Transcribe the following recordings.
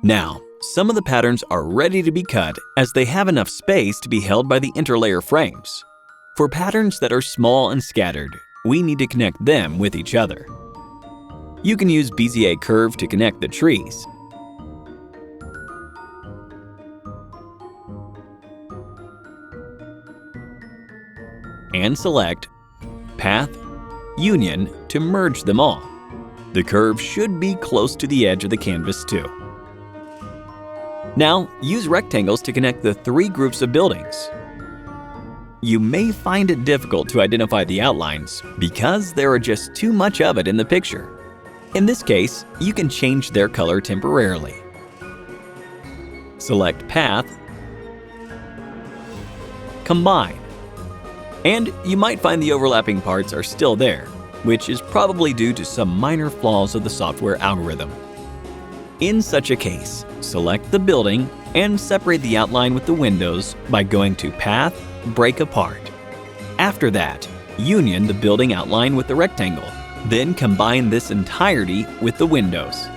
Now, some of the patterns are ready to be cut as they have enough space to be held by the interlayer frames. For patterns that are small and scattered, we need to connect them with each other. You can use Bezier curve to connect the trees. And select Path, Union to merge them all. The curve should be close to the edge of the canvas too. Now, use rectangles to connect the three groups of buildings. You may find it difficult to identify the outlines because there are just too much of it in the picture. In this case, you can change their color temporarily. Select Path, Combine, and you might find the overlapping parts are still there, which is probably due to some minor flaws of the software algorithm. In such a case, select the building and separate the outline with the windows by going to Path, Break Apart. After that, union the building outline with the rectangle. Then combine this entirety with the windows.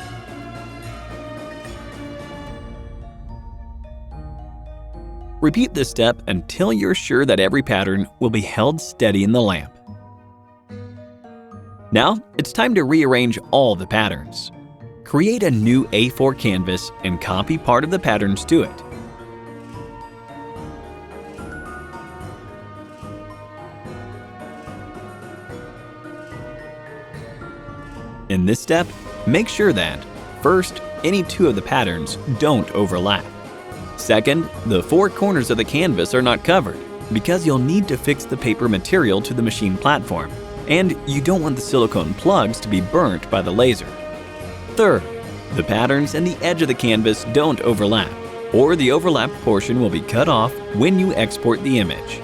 Repeat this step until you're sure that every pattern will be held steady in the lamp. Now, it's time to rearrange all the patterns. Create a new A4 canvas and copy part of the patterns to it. In this step, make sure that, first, any two of the patterns don't overlap. Second, the four corners of the canvas are not covered because you'll need to fix the paper material to the machine platform, and you don't want the silicone plugs to be burnt by the laser. Third, the patterns and the edge of the canvas don't overlap, or the overlapped portion will be cut off when you export the image.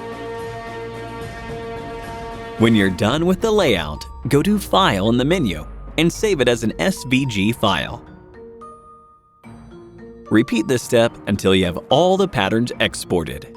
When you're done with the layout, go to File in the menu and save it as an SVG file. Repeat this step until you have all the patterns exported.